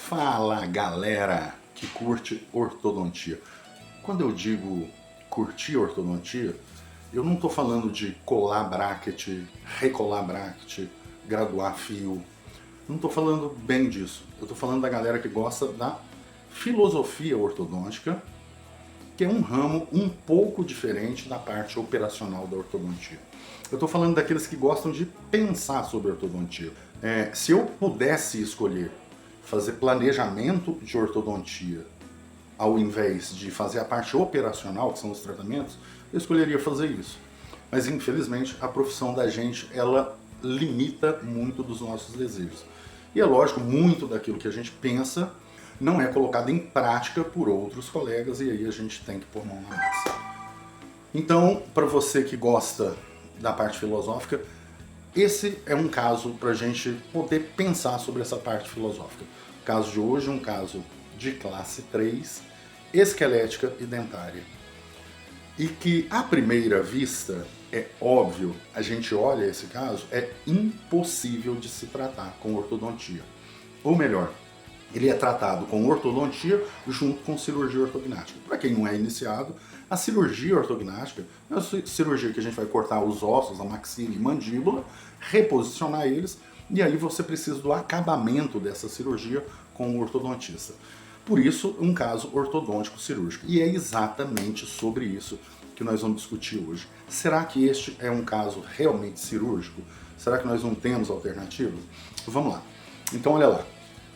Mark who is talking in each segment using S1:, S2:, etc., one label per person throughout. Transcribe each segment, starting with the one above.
S1: Fala, galera que curte ortodontia. Quando eu digo curtir ortodontia, eu não estou falando de colar bracket, recolar bracket, graduar fio. Não estou falando bem disso. Eu estou falando da galera que gosta da filosofia ortodôntica, que é um ramo um pouco diferente da parte operacional da ortodontia. Eu estou falando daqueles que gostam de pensar sobre ortodontia. Se eu pudesse escolher fazer planejamento de ortodontia ao invés de fazer a parte operacional, que são os tratamentos, eu escolheria fazer isso. Mas infelizmente a profissão da gente, ela limita muito dos nossos desejos. E é lógico, muito daquilo que a gente pensa não é colocado em prática por outros colegas e aí a gente tem que pôr mão na massa. Então, para você que gosta da parte filosófica, esse é um caso para a gente poder pensar sobre essa parte filosófica. O caso de hoje é um caso de classe 3, esquelética e dentária. E que, à primeira vista, é óbvio, a gente olha esse caso, é impossível de se tratar com ortodontia. Ou melhor, ele é tratado com ortodontia junto com cirurgia ortognática. Para quem não é iniciado, a cirurgia ortognática é a cirurgia que a gente vai cortar os ossos, a maxila e mandíbula, reposicionar eles, e aí você precisa do acabamento dessa cirurgia com o ortodontista. Por isso, um caso ortodôntico cirúrgico. E é exatamente sobre isso que nós vamos discutir hoje. Será que este é um caso realmente cirúrgico? Será que nós não temos alternativas? Vamos lá. Então, olha lá.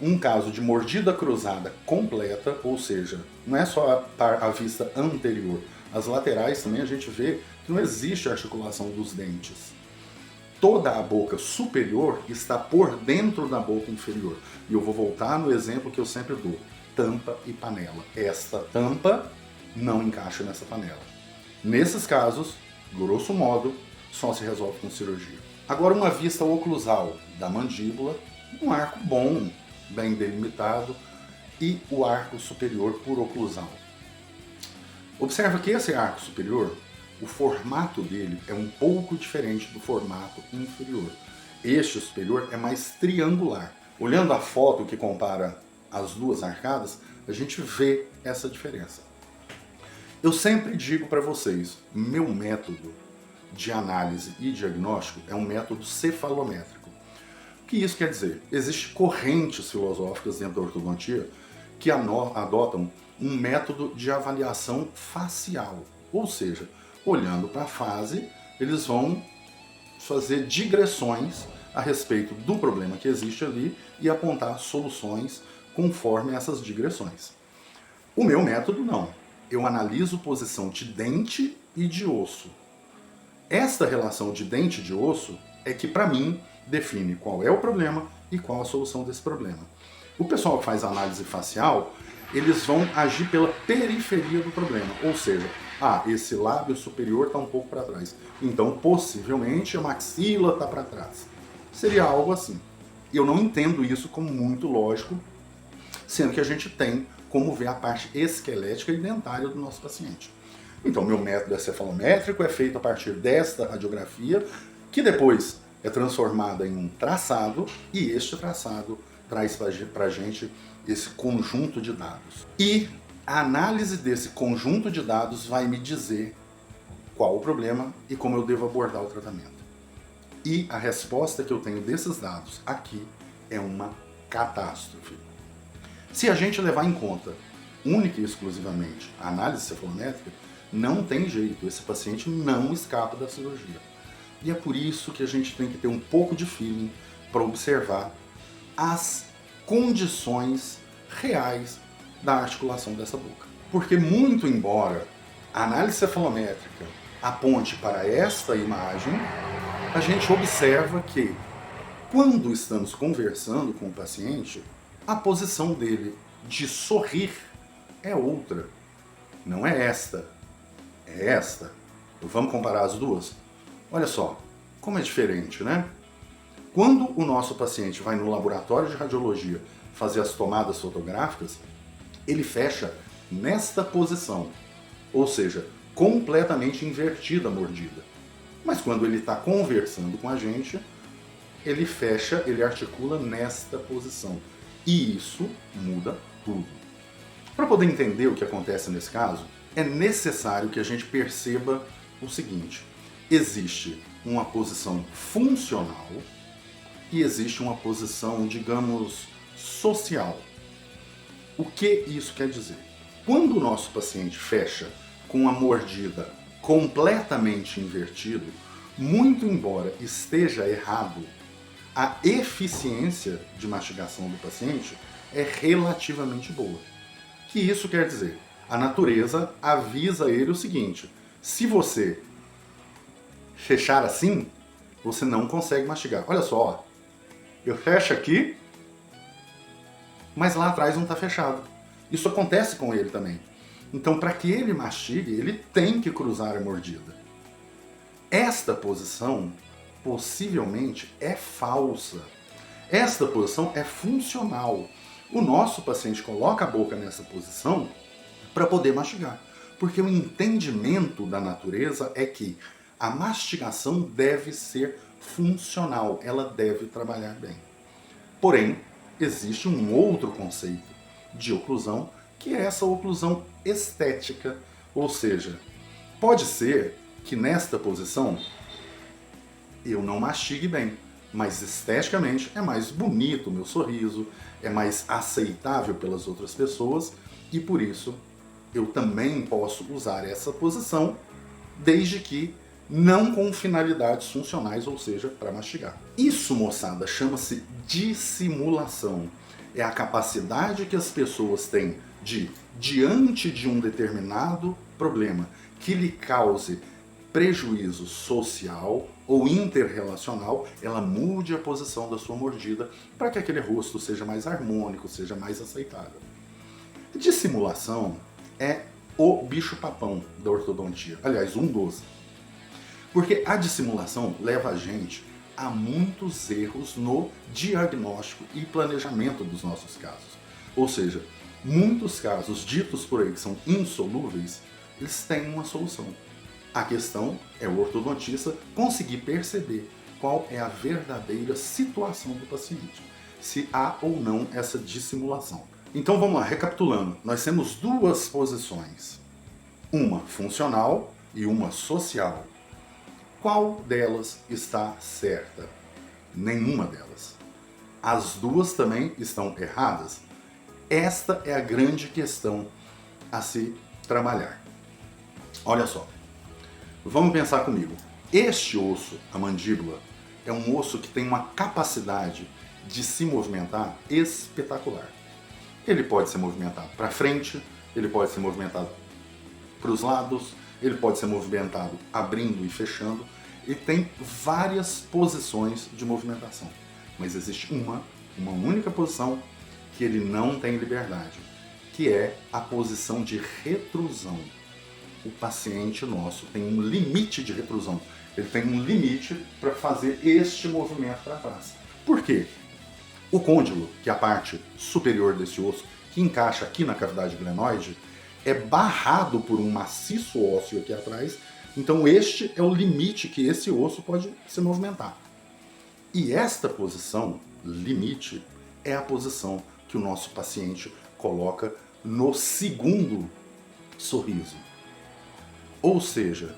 S1: Um caso de mordida cruzada completa, ou seja, não é só a vista anterior, as laterais também a gente vê que não existe articulação dos dentes. Toda a boca superior está por dentro da boca inferior. E eu vou voltar no exemplo que eu sempre dou, tampa e panela. Esta tampa não encaixa nessa panela. Nesses casos, grosso modo, só se resolve com cirurgia. Agora uma vista oclusal da mandíbula, um arco bom, bem delimitado, e o arco superior por oclusão. Observa que esse arco superior, o formato dele é um pouco diferente do formato inferior. Este superior é mais triangular. Olhando a foto que compara as duas arcadas, a gente vê essa diferença. Eu sempre digo para vocês, meu método de análise e diagnóstico é um método cefalométrico. O que isso quer dizer? Existem correntes filosóficas dentro da ortodontia que adotam um método de avaliação facial. Ou seja, olhando para a face, eles vão fazer digressões a respeito do problema que existe ali e apontar soluções conforme essas digressões. O meu método não. Eu analiso posição de dente e de osso. Esta relação de dente e de osso é que, para mim, define qual é o problema e qual a solução desse problema. O pessoal que faz análise facial, eles vão agir pela periferia do problema, ou seja, esse lábio superior está um pouco para trás, então possivelmente a maxila está para trás. Seria algo assim. Eu não entendo isso como muito lógico, sendo que a gente tem como ver a parte esquelética e dentária do nosso paciente. Então, meu método é cefalométrico, é feito a partir desta radiografia, que depois é transformada em um traçado, e este traçado traz para a gente esse conjunto de dados. E a análise desse conjunto de dados vai me dizer qual o problema e como eu devo abordar o tratamento. E a resposta que eu tenho desses dados aqui é uma catástrofe. Se a gente levar em conta única e exclusivamente a análise cefalométrica, não tem jeito, esse paciente não escapa da cirurgia. E é por isso que a gente tem que ter um pouco de feeling para observar as condições reais da articulação dessa boca. Porque muito embora a análise cefalométrica aponte para esta imagem, a gente observa que quando estamos conversando com o paciente, a posição dele de sorrir é outra. Não é esta, é esta. Vamos comparar as duas? Olha só, como é diferente, né? Quando o nosso paciente vai no laboratório de radiologia fazer as tomadas fotográficas, ele fecha nesta posição, ou seja, completamente invertida a mordida. Mas quando ele está conversando com a gente, ele fecha, ele articula nesta posição. E isso muda tudo. Para poder entender o que acontece nesse caso, é necessário que a gente perceba o seguinte: existe uma posição funcional e existe uma posição, digamos, social. O que isso quer dizer? Quando o nosso paciente fecha com a mordida completamente invertido, muito embora esteja errado, a eficiência de mastigação do paciente é relativamente boa. O que isso quer dizer? A natureza avisa ele o seguinte: se você fechar assim, você não consegue mastigar. Olha só, ó, eu fecho aqui, mas lá atrás não está fechado. Isso acontece com ele também. Então, para que ele mastigue, ele tem que cruzar a mordida. Esta posição possivelmente é falsa. Esta posição é funcional. O nosso paciente coloca a boca nessa posição para poder mastigar. Porque o entendimento da natureza é que a mastigação deve ser funcional, ela deve trabalhar bem. Porém, existe um outro conceito de oclusão, que é essa oclusão estética. Ou seja, pode ser que nesta posição eu não mastigue bem, mas esteticamente é mais bonito o meu sorriso, é mais aceitável pelas outras pessoas e por isso eu também posso usar essa posição, desde que não com finalidades funcionais, ou seja, para mastigar. Isso, moçada, chama-se dissimulação. É a capacidade que as pessoas têm de, diante de um determinado problema que lhe cause prejuízo social ou interrelacional, ela mude a posição da sua mordida para que aquele rosto seja mais harmônico, seja mais aceitável. Dissimulação é o bicho-papão da ortodontia. Aliás, um dos. Porque a dissimulação leva a gente a muitos erros no diagnóstico e planejamento dos nossos casos. Ou seja, muitos casos ditos por aí que são insolúveis, eles têm uma solução. A questão é o ortodontista conseguir perceber qual é a verdadeira situação do paciente, se há ou não essa dissimulação. Então vamos lá, recapitulando, nós temos duas posições, uma funcional e uma social. Qual delas está certa? Nenhuma delas. As duas também estão erradas? Esta é a grande questão a se trabalhar. Olha só, vamos pensar comigo. Este osso, a mandíbula, é um osso que tem uma capacidade de se movimentar espetacular. Ele pode ser movimentado para frente, ele pode ser movimentado para os lados, ele pode ser movimentado abrindo e fechando. Ele tem várias posições de movimentação, mas existe uma única posição que ele não tem liberdade, que é a posição de retrusão. O paciente nosso tem um limite de retrusão, ele tem um limite para fazer este movimento para trás. Por quê? O côndilo, que é a parte superior desse osso, que encaixa aqui na cavidade glenoide, é barrado por um maciço ósseo aqui atrás, então este é o limite que esse osso pode se movimentar. E esta posição, limite, é a posição que o nosso paciente coloca no segundo sorriso. Ou seja,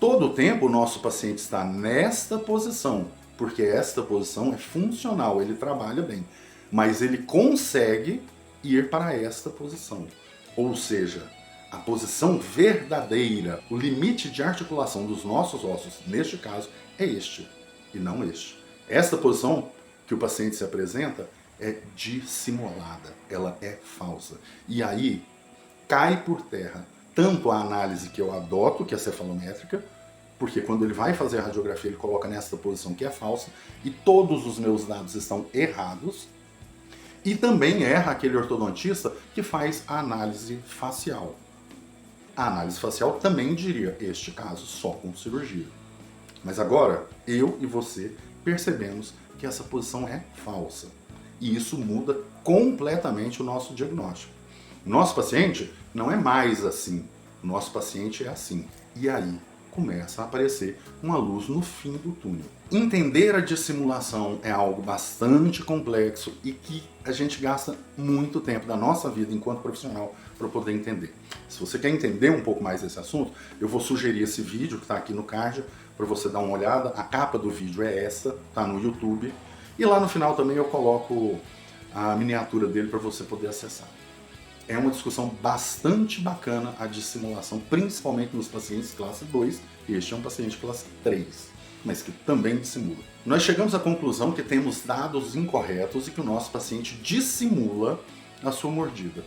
S1: todo o tempo o nosso paciente está nesta posição, porque esta posição é funcional, ele trabalha bem, mas ele consegue ir para esta posição. Ou seja, a posição verdadeira, o limite de articulação dos nossos ossos, neste caso, é este e não este. Esta posição que o paciente se apresenta é dissimulada, ela é falsa. E aí cai por terra tanto a análise que eu adoto, que é a cefalométrica, porque quando ele vai fazer a radiografia ele coloca nesta posição que é falsa e todos os meus dados estão errados. E também erra aquele ortodontista que faz a análise facial. A análise facial também diria, este caso só com cirurgia. Mas agora, eu e você percebemos que essa posição é falsa. E isso muda completamente o nosso diagnóstico. O nosso paciente não é mais assim. O nosso paciente é assim. E aí? começa a aparecer uma luz no fim do túnel. Entender a dissimulação é algo bastante complexo e que a gente gasta muito tempo da nossa vida enquanto profissional para poder entender. Se você quer entender um pouco mais desse assunto, eu vou sugerir esse vídeo que está aqui no card para você dar uma olhada. A capa do vídeo é essa, tá no YouTube. E lá no final também eu coloco a miniatura dele para você poder acessar. É uma discussão bastante bacana a dissimulação, principalmente nos pacientes classe 2, e este é um paciente classe 3, mas que também dissimula. Nós chegamos à conclusão que temos dados incorretos e que o nosso paciente dissimula a sua mordida.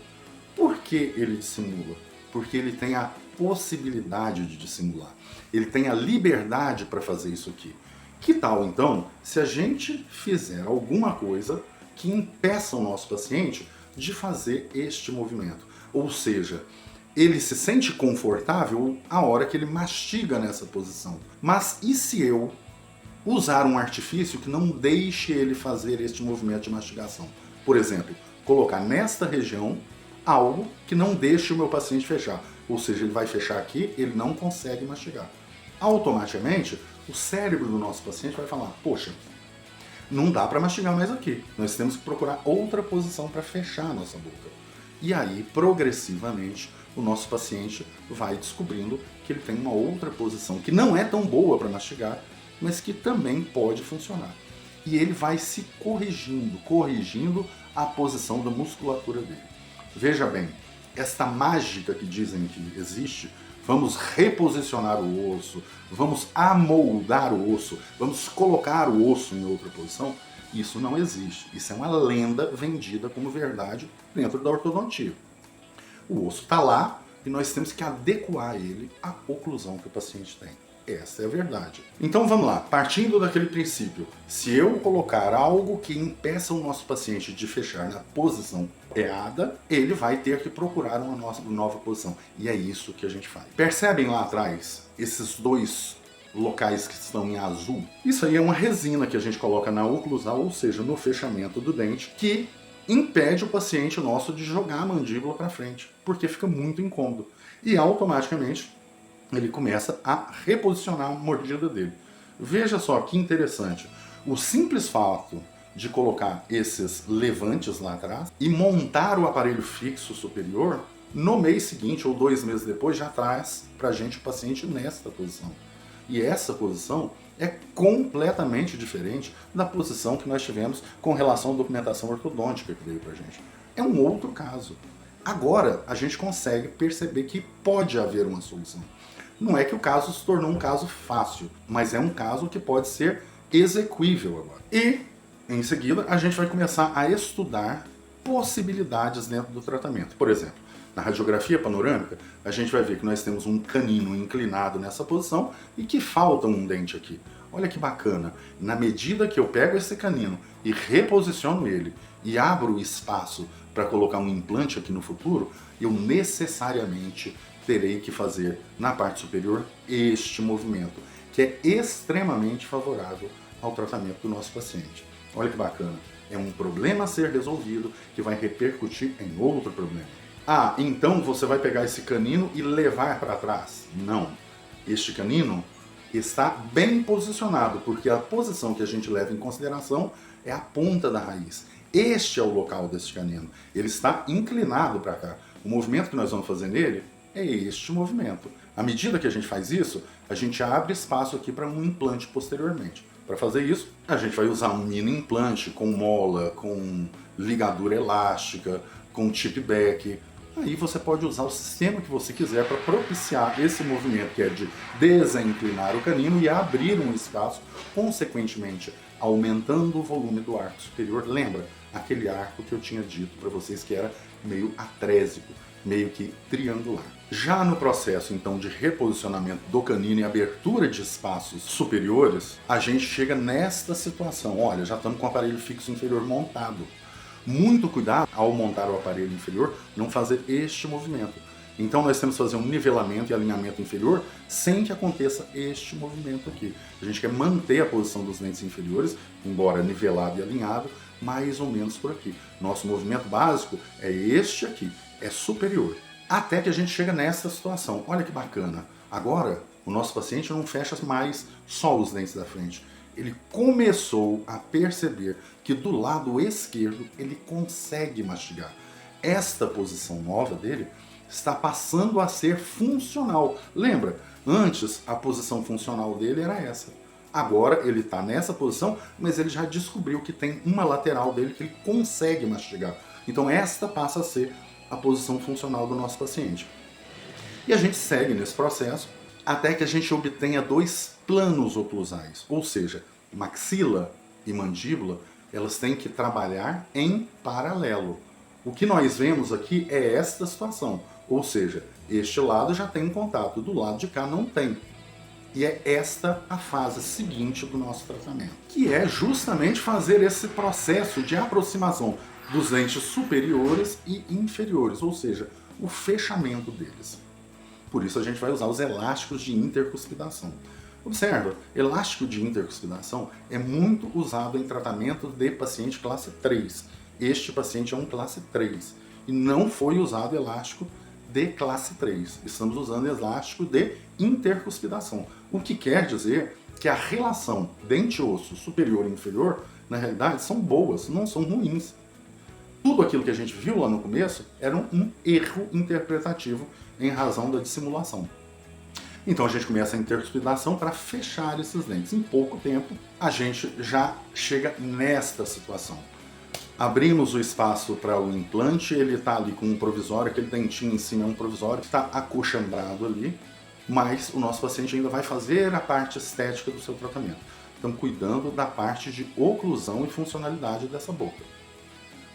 S1: Por que ele dissimula? Porque ele tem a possibilidade de dissimular. Ele tem a liberdade para fazer isso aqui. Que tal, então, se a gente fizer alguma coisa que impeça o nosso paciente de fazer este movimento? Ou seja, ele se sente confortável a hora que ele mastiga nessa posição. Mas e se eu usar um artifício que não deixe ele fazer este movimento de mastigação? Por exemplo, colocar nesta região algo que não deixe o meu paciente fechar. Ou seja, ele vai fechar aqui, ele não consegue mastigar. Automaticamente, o cérebro do nosso paciente vai falar: poxa, não dá para mastigar mais aqui. Nós temos que procurar outra posição para fechar a nossa boca. E aí, progressivamente, o nosso paciente vai descobrindo que ele tem uma outra posição que não é tão boa para mastigar, mas que também pode funcionar. E ele vai se corrigindo a posição da musculatura dele. Veja bem, esta mágica que dizem que existe, vamos reposicionar o osso, vamos amoldar o osso, vamos colocar o osso em outra posição, isso não existe. Isso é uma lenda vendida como verdade dentro da ortodontia. O osso está lá e nós temos que adequar ele à oclusão que o paciente tem. Essa é a verdade. Então vamos lá, partindo daquele princípio, se eu colocar algo que impeça o nosso paciente de fechar na posição errada, ele vai ter que procurar uma nova posição. E é isso que a gente faz. Percebem lá atrás esses dois locais que estão em azul? Isso aí é uma resina que a gente coloca na oclusal, ou seja, no fechamento do dente, que impede o paciente nosso de jogar a mandíbula para frente, porque fica muito incômodo. E automaticamente ele começa a reposicionar a mordida dele. Veja só que interessante. O simples fato de colocar esses levantes lá atrás e montar o aparelho fixo superior, no mês seguinte ou 2 meses depois já traz para a gente o paciente nesta posição. E essa posição é completamente diferente da posição que nós tivemos com relação à documentação ortodôntica que veio para a gente. É um outro caso. Agora a gente consegue perceber que pode haver uma solução. Não é que o caso se tornou um caso fácil, mas é um caso que pode ser exequível agora. E, em seguida, a gente vai começar a estudar possibilidades dentro do tratamento. Por exemplo, na radiografia panorâmica, a gente vai ver que nós temos um canino inclinado nessa posição e que falta um dente aqui. Olha que bacana, na medida que eu pego esse canino e reposiciono ele e abro espaço para colocar um implante aqui no futuro, eu necessariamente terei que fazer na parte superior este movimento, que é extremamente favorável ao tratamento do nosso paciente. Olha que bacana, é um problema a ser resolvido que vai repercutir em outro problema. Ah, então você vai pegar esse canino e levar para trás? Não, este canino está bem posicionado, porque a posição que a gente leva em consideração é a ponta da raiz. Este é o local desse canino, ele está inclinado para cá. O movimento que nós vamos fazer nele é este movimento. À medida que a gente faz isso, a gente abre espaço aqui para um implante posteriormente. Para fazer isso, a gente vai usar um mini implante com mola, com ligadura elástica, com chip back. Aí você pode usar o sistema que você quiser para propiciar esse movimento, que é de desinclinar o canino e abrir um espaço, consequentemente aumentando o volume do arco superior. Lembra aquele arco que eu tinha dito para vocês que era meio atrésico, meio que triangular. Já no processo, então, de reposicionamento do canino e abertura de espaços superiores, a gente chega nesta situação. Olha, já estamos com o aparelho fixo inferior montado. Muito cuidado ao montar o aparelho inferior, não fazer este movimento. Então nós temos que fazer um nivelamento e alinhamento inferior sem que aconteça este movimento aqui. A gente quer manter a posição dos dentes inferiores, embora nivelado e alinhado, mais ou menos por aqui. Nosso movimento básico é este aqui, é superior. Até que a gente chega nessa situação. Olha que bacana. Agora O nosso paciente não fecha mais só os dentes da frente. Ele começou a perceber que do lado esquerdo ele consegue mastigar. Esta posição nova dele está passando a ser funcional. Lembra? Antes a posição funcional dele era essa. Agora ele está nessa posição, mas ele já descobriu que tem uma lateral dele que ele consegue mastigar. Então esta passa a ser a posição funcional do nosso paciente. E a gente segue nesse processo até que a gente obtenha dois planos oclusais, ou seja, maxila e mandíbula, elas têm que trabalhar em paralelo. O que nós vemos aqui é esta situação, ou seja, este lado já tem um contato, do lado de cá não tem. E é esta a fase seguinte do nosso tratamento, que é justamente fazer esse processo de aproximação dos dentes superiores e inferiores, ou seja, o fechamento deles. Por isso a gente vai usar os elásticos de intercuspidação. Observa, elástico de intercuspidação é muito usado em tratamento de paciente classe 3. Este paciente é um classe 3 e não foi usado elástico de classe 3. Estamos usando elástico de intercuspidação. O que quer dizer que a relação dente-osso superior e inferior, na realidade, são boas, não são ruins. Tudo aquilo que a gente viu lá no começo era um erro interpretativo em razão da dissimulação. Então a gente começa a intercuspidação para fechar esses dentes. Em pouco tempo, a gente já chega nesta situação. Abrimos o espaço para o implante, ele está ali com um provisório, aquele dentinho em cima é um provisório, está acochambrado ali, mas o nosso paciente ainda vai fazer a parte estética do seu tratamento. Estamos cuidando da parte de oclusão e funcionalidade dessa boca.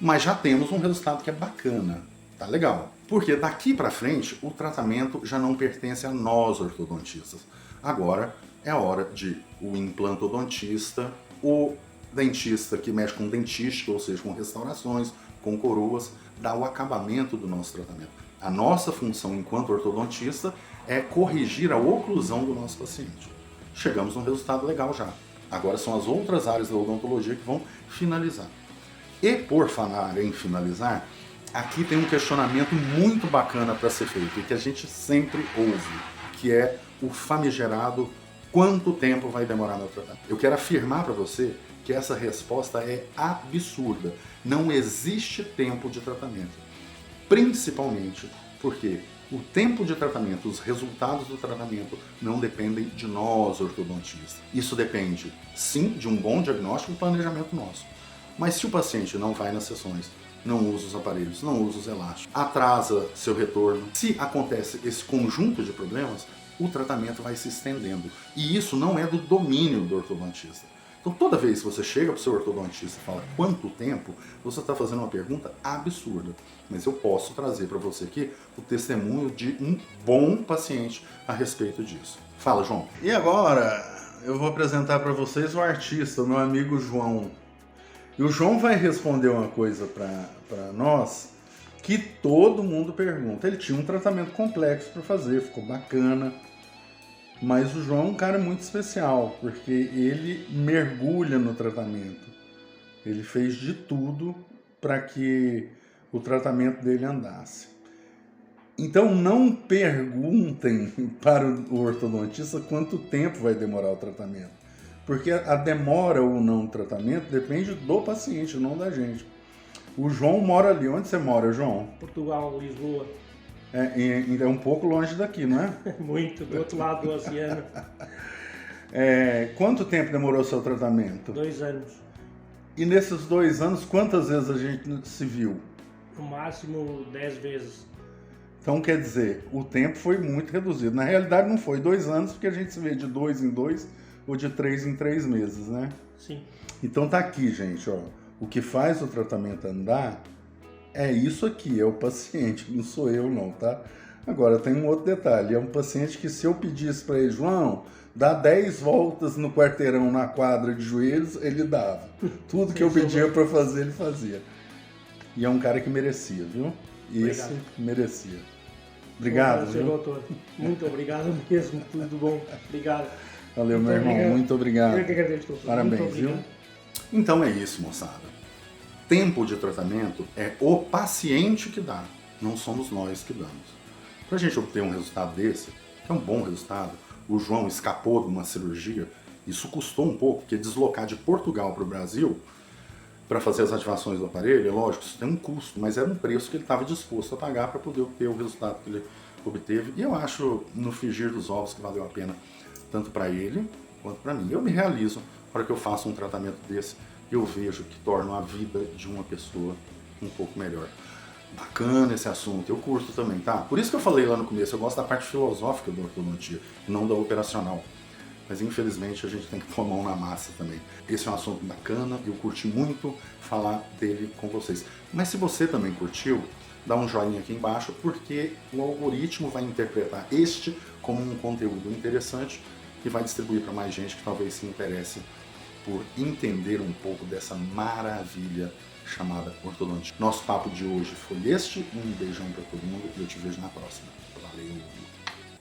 S1: Mas já temos um resultado que é bacana, tá legal. Porque daqui para frente o tratamento já não pertence a nós ortodontistas. Agora é a hora de o implantodontista, o dentista que mexe com dentística, ou seja, com restaurações, com coroas, dar o acabamento do nosso tratamento. A nossa função enquanto ortodontista é corrigir a oclusão do nosso paciente. Chegamos num resultado legal já. Agora são as outras áreas da odontologia que vão finalizar. E por falar em finalizar, aqui tem um questionamento muito bacana para ser feito e que a gente sempre ouve, que é o famigerado quanto tempo vai demorar meu tratamento. Eu quero afirmar para você que essa resposta é absurda. Não existe tempo de tratamento. Principalmente porque o tempo de tratamento, os resultados do tratamento não dependem de nós ortodontistas. Isso depende, sim, de um bom diagnóstico e planejamento nosso. Mas se o paciente não vai nas sessões, não usa os aparelhos, não usa os elásticos, atrasa seu retorno, se acontece esse conjunto de problemas, o tratamento vai se estendendo. E isso não é do domínio do ortodontista. Então toda vez que você chega para o seu ortodontista e fala quanto tempo, você está fazendo uma pergunta absurda. Mas eu posso trazer para você aqui o testemunho de um bom paciente a respeito disso. Fala, João. E agora eu vou apresentar para vocês o artista, o meu amigo João. E o João vai responder uma coisa para nós que todo mundo pergunta. Ele tinha um tratamento complexo para fazer, ficou bacana. Mas o João é um cara muito especial, porque ele mergulha no tratamento. Ele fez de tudo para que o tratamento dele andasse. Então não perguntem para o ortodontista quanto tempo vai demorar o tratamento. Porque a demora ou não do tratamento depende do paciente, não da gente. O João mora ali. Onde você mora, João?
S2: Portugal, Lisboa.
S1: É um pouco longe daqui, não é?
S2: Muito, do outro lado do oceano.
S1: Quanto tempo demorou o seu tratamento?
S2: 2 anos.
S1: E nesses 2 anos, quantas vezes a gente se viu?
S2: No máximo 10 vezes.
S1: Então, quer dizer, o tempo foi muito reduzido. Na realidade, não foi 2 anos, porque a gente se vê de 2 em 2 ou de 3 em 3 meses, né?
S2: Sim.
S1: Então tá aqui, gente, ó. O que faz o tratamento andar é isso aqui, é o paciente, não sou eu não, tá? Agora tem um outro detalhe, é um paciente que se eu pedisse para ele, João, dá 10 voltas no quarteirão na quadra de joelhos, ele dava. Tudo que eu pedia para fazer, ele fazia. E é um cara que merecia, viu? Esse merecia. Obrigado, viu?
S2: Doutor. Muito obrigado mesmo, tudo bom. Obrigado.
S1: Valeu, meu irmão, muito obrigado.
S2: Eu que agradeço, doutor.
S1: Parabéns, viu? Então é isso, moçada. Tempo de tratamento é o paciente que dá, não somos nós que damos. Para a gente obter um resultado desse, que é um bom resultado, o João escapou de uma cirurgia. Isso custou um pouco, porque deslocar de Portugal para o Brasil para fazer as ativações do aparelho, é lógico, isso tem um custo, mas era um preço que ele estava disposto a pagar para poder obter o resultado que ele obteve. E eu acho, no frigir dos ovos, que valeu a pena, tanto para ele quanto para mim. Eu me realizo na hora que eu faço um tratamento desse, eu vejo que torna a vida de uma pessoa um pouco melhor. Bacana esse assunto, eu curto também, tá? Por isso que eu falei lá no começo, eu gosto da parte filosófica da ortodontia, não da operacional. Mas infelizmente a gente tem que pôr a mão na massa também. Esse é um assunto bacana, eu curti muito falar dele com vocês. Mas se você também curtiu, dá um joinha aqui embaixo, porque o algoritmo vai interpretar este como um conteúdo interessante e vai distribuir para mais gente que talvez se interesse por entender um pouco dessa maravilha chamada ortodontia. Nosso papo de hoje foi este. Um beijão para todo mundo e eu te vejo na próxima. Valeu!